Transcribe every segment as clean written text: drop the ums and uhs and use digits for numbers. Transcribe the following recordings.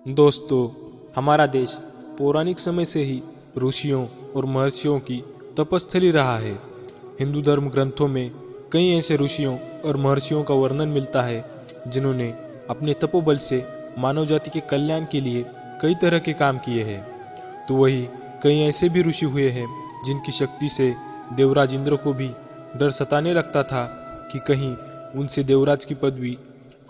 दोस्तों, हमारा देश पौराणिक समय से ही ऋषियों और महर्षियों की तपस्थली रहा है। हिंदू धर्म ग्रंथों में कई ऐसे ऋषियों और महर्षियों का वर्णन मिलता है जिन्होंने अपने तपोबल से मानव जाति के कल्याण के लिए कई तरह के काम किए हैं। तो वही कई ऐसे भी ऋषि हुए हैं जिनकी शक्ति से देवराज इंद्र को भी डर सताने लगता था कि कहीं उनसे देवराज की पदवी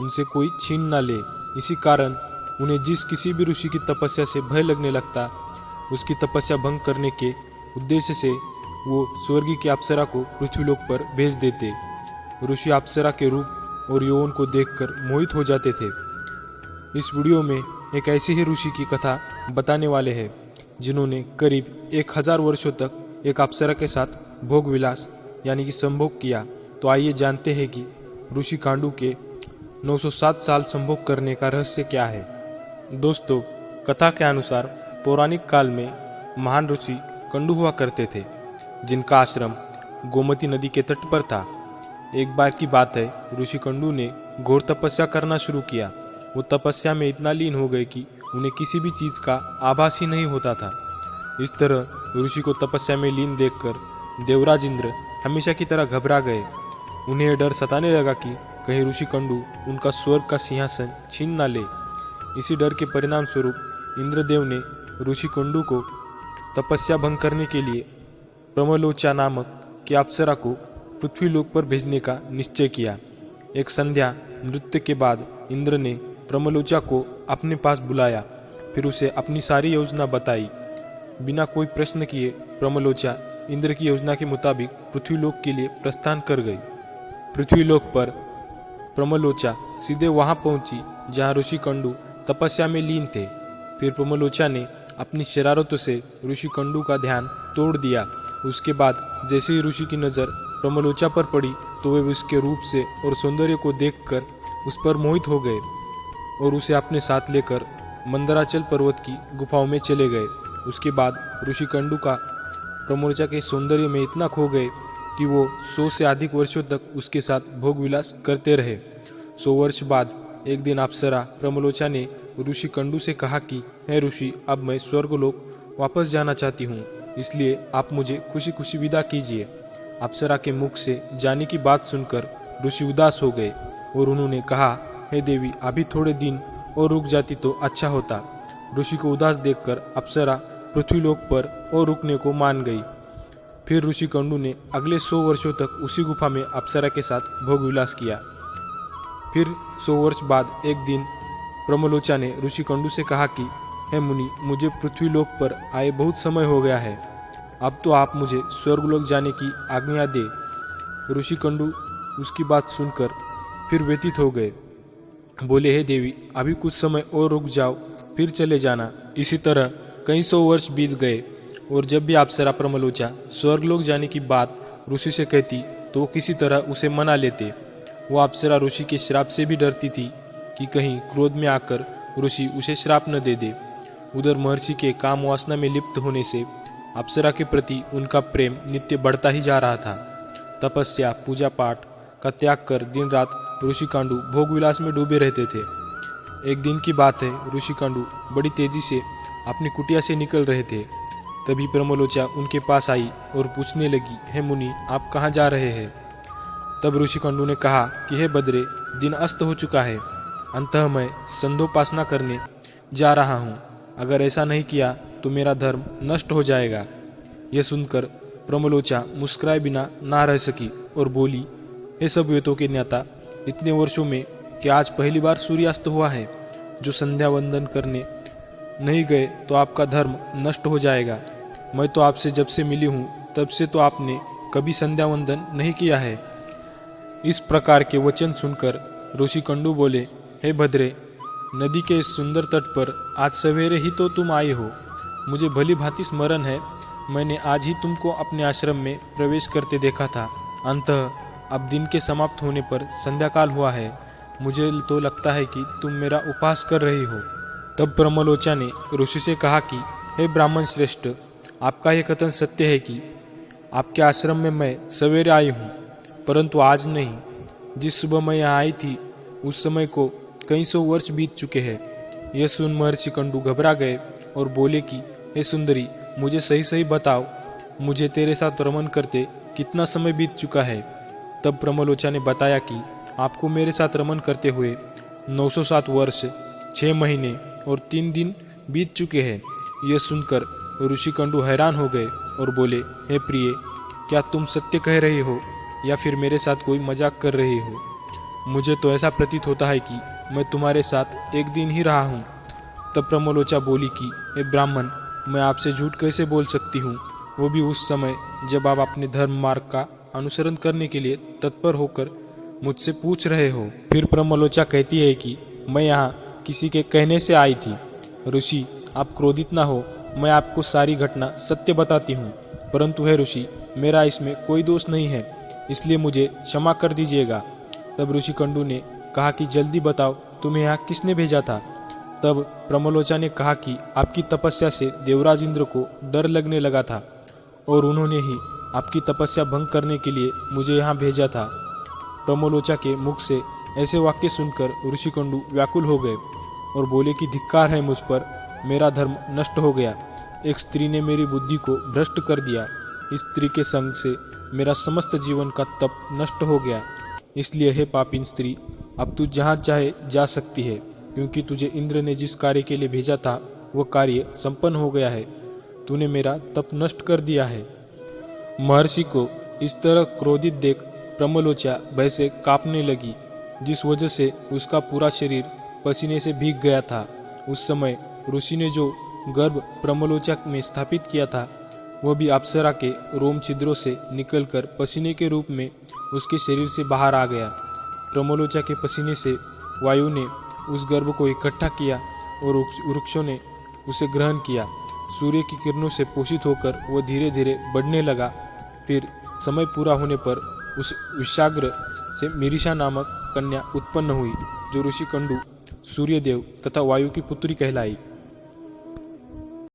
उनसे कोई छीन ना ले। इसी कारण उन्हें जिस किसी भी ऋषि की तपस्या से भय लगने लगता, उसकी तपस्या भंग करने के उद्देश्य से वो स्वर्ग की अप्सरा को पृथ्वीलोक पर भेज देते। ऋषि अप्सरा के रूप और यौवन को देखकर मोहित हो जाते थे। इस वीडियो में एक ऐसे ही ऋषि की कथा बताने वाले हैं जिन्होंने करीब 1000 वर्षों तक एक अप्सरा के साथ भोग विलास यानी कि संभोग किया। तो आइए जानते हैं कि ऋषि कांडू के 907 साल संभोग करने का रहस्य क्या है। दोस्तों, कथा के अनुसार पौराणिक काल में महान ऋषि कंडू हुआ करते थे जिनका आश्रम गोमती नदी के तट पर था। एक बार की बात है, ऋषि कंडू ने घोर तपस्या करना शुरू किया। वो तपस्या में इतना लीन हो गए कि उन्हें किसी भी चीज का आभास ही नहीं होता था। इस तरह ऋषि को तपस्या में लीन देखकर देवराज इंद्र हमेशा की तरह घबरा गए। उन्हें यह डर सताने लगा कि कहीं ऋषि कंडू उनका स्वर्ग का सिंहासन छीन ना ले। इसी डर के परिणाम स्वरूप इंद्रदेव ने ऋषि कंडू को तपस्या भंग करने के लिए प्रमलोचा नामक की अप्सरा को पृथ्वीलोक पर भेजने का निश्चय किया। एक संध्या नृत्य के बाद इंद्र ने प्रमलोचा को अपने पास बुलाया, फिर उसे अपनी सारी योजना बताई। बिना कोई प्रश्न किए प्रमलोचा इंद्र की योजना के मुताबिक पृथ्वीलोक के लिए प्रस्थान कर गई। पृथ्वीलोक पर प्रमलोचा सीधे वहां पहुंची जहां ऋषि कंडू तपस्या में लीन थे। फिर प्रमलोचा ने अपनी शरारतों से ऋषि कंडू का ध्यान तोड़ दिया। उसके बाद जैसे ही ऋषि की नज़र प्रमलोचा पर पड़ी तो वे उसके रूप से और सौंदर्य को देखकर उस पर मोहित हो गए और उसे अपने साथ लेकर मंदराचल पर्वत की गुफाओं में चले गए। उसके बाद ऋषि कंडू का प्रमलोचा के सौंदर्य में इतना खो गए कि वो 100 से अधिक वर्षों तक उसके साथ भोग विलास करते रहे। 100 वर्ष बाद एक दिन अप्सरा प्रमलोचा ने ऋषि कंडू से कहा कि हे ऋषि, अब मैं स्वर्गलोक वापस जाना चाहती हूँ, इसलिए आप मुझे खुशी खुशी विदा कीजिए। अप्सरा के मुख से जाने की बात सुनकर ऋषि उदास हो गए और उन्होंने कहा, हे देवी, अभी थोड़े दिन और रुक जाती तो अच्छा होता। ऋषि को उदास देखकर अप्सरा पृथ्वीलोक पर और रुकने को मान गई। फिर ऋषि कंडू ने अगले 100 वर्षों तक उसी गुफा में अप्सरा के साथ भोग विलास किया। फिर 100 वर्ष बाद एक दिन प्रमलोचा ने ऋषि कंडू से कहा कि हे मुनि, मुझे पृथ्वीलोक पर आए बहुत समय हो गया है, अब तो आप मुझे स्वर्गलोक जाने की आज्ञा दे। ऋषि कंडू उसकी बात सुनकर फिर व्यतीत हो गए। बोले, हे देवी, अभी कुछ समय और रुक जाओ, फिर चले जाना। इसी तरह कई 100 वर्ष बीत गए और जब भी अप्सरा प्रमलोचा स्वर्गलोक जाने की बात ऋषि से कहती तो वो किसी तरह उसे मना लेते। वो अप्सरा ऋषि के श्राप से भी डरती थी कि कहीं क्रोध में आकर ऋषि उसे श्राप न दे दे। उधर महर्षि के काम वासना में लिप्त होने से अप्सरा के प्रति उनका प्रेम नित्य बढ़ता ही जा रहा था। तपस्या पूजा पाठ का त्याग कर दिन रात ऋषि कांडू भोग विलास में डूबे रहते थे। एक दिन की बात है, ऋषि कांडू बड़ी तेजी से अपनी कुटिया से निकल रहे थे। तभी प्रमलोचा उनके पास आई और पूछने लगी, हे मुनि, आप कहाँ जा रहे हैं? तब ऋषि कंडू ने कहा कि हे बद्रे, दिन अस्त हो चुका है, अंततः मैं संध्योपासना करने जा रहा हूँ। अगर ऐसा नहीं किया तो मेरा धर्म नष्ट हो जाएगा। यह सुनकर प्रमलोचा मुस्कुराए बिना ना रह सकी और बोली, हे सब वेदों के ज्ञाता, इतने वर्षों में क्या आज पहली बार सूर्यास्त हुआ है? जो संध्या वंदन करने नहीं गए तो आपका धर्म नष्ट हो जाएगा। मैं तो आपसे जब से मिली हूँ तब से तो आपने कभी संध्या वंदन नहीं किया है। इस प्रकार के वचन सुनकर ऋषि कंडू बोले, हे भद्रे, नदी के इस सुंदर तट पर आज सवेरे ही तो तुम आए हो। मुझे भली भांति स्मरण है, मैंने आज ही तुमको अपने आश्रम में प्रवेश करते देखा था। अंततः अब दिन के समाप्त होने पर संध्याकाल हुआ है। मुझे तो लगता है कि तुम मेरा उपहास कर रही हो। तब प्रमलोचा ने ऋषि से कहा कि हे ब्राह्मण श्रेष्ठ, आपका यह कथन सत्य है कि आपके आश्रम में मैं सवेरे आई हूँ, परंतु आज नहीं। जिस सुबह मैं यहाँ आई थी उस समय को कई 100 वर्ष बीत चुके हैं। यह सुन महर्षि कंडू घबरा गए और बोले कि हे सुंदरी, मुझे सही सही बताओ, मुझे तेरे साथ रमन करते कितना समय बीत चुका है। तब प्रमलोचा ने बताया कि आपको मेरे साथ रमन करते हुए 907 वर्ष 6 महीने और 3 दिन बीत चुके हैं। यह सुनकर ऋषि कंडू हैरान हो गए और बोले, हे प्रिय, क्या तुम सत्य कह रहे हो या फिर मेरे साथ कोई मजाक कर रहे हो? मुझे तो ऐसा प्रतीत होता है कि मैं तुम्हारे साथ एक दिन ही रहा हूँ। तब प्रमलोचा बोली कि हे ब्राह्मण, मैं आपसे झूठ कैसे बोल सकती हूँ, वो भी उस समय जब आप अपने धर्म मार्ग का अनुसरण करने के लिए तत्पर होकर मुझसे पूछ रहे हो। फिर प्रमलोचा कहती है कि मैं यहाँ किसी के कहने से आई थी। ऋषि, आप क्रोधित ना हो, मैं आपको सारी घटना सत्य बताती हूँ। परंतु हे ऋषि, मेरा इसमें कोई दोष नहीं है, इसलिए मुझे क्षमा कर दीजिएगा। तब ऋषि कंडू ने कहा कि जल्दी बताओ, तुम्हें यहाँ किसने भेजा था? तब प्रमलोचा ने कहा कि आपकी तपस्या से देवराज इंद्र को डर लगने लगा था और उन्होंने ही आपकी तपस्या भंग करने के लिए मुझे यहाँ भेजा था। प्रमलोचा के मुख से ऐसे वाक्य सुनकर ऋषि कंडू व्याकुल हो गए और बोले कि धिक्कार है मुझ पर, मेरा धर्म नष्ट हो गया। एक स्त्री ने मेरी बुद्धि को भ्रष्ट कर दिया। इस स्त्री के संग से मेरा समस्त जीवन का तप नष्ट हो गया। इसलिए हे पापीन स्त्री, अब तू जहाँ चाहे जा सकती है, क्योंकि तुझे इंद्र ने जिस कार्य के लिए भेजा था वह कार्य संपन्न हो गया है। तूने मेरा तप नष्ट कर दिया है। महर्षि को इस तरह क्रोधित देख प्रमलोचा भय से कांपने लगी, जिस वजह से उसका पूरा शरीर पसीने से भीग गया था। उस समय ऋषि ने जो गर्भ प्रमलोचा में स्थापित किया था वह भी अप्सरा के रोम छिद्रों से निकलकर पसीने के रूप में उसके शरीर से बाहर आ गया। प्रमलोचा के पसीने से वायु ने उस गर्भ को इकट्ठा किया और वृक्षों ने उसे ग्रहण किया। सूर्य की किरणों से पोषित होकर वह धीरे धीरे बढ़ने लगा। फिर समय पूरा होने पर उस विषाग्र से मिरिशा नामक कन्या उत्पन्न हुई, जो ऋषि कंडू, सूर्यदेव तथा वायु की पुत्री कहलाई।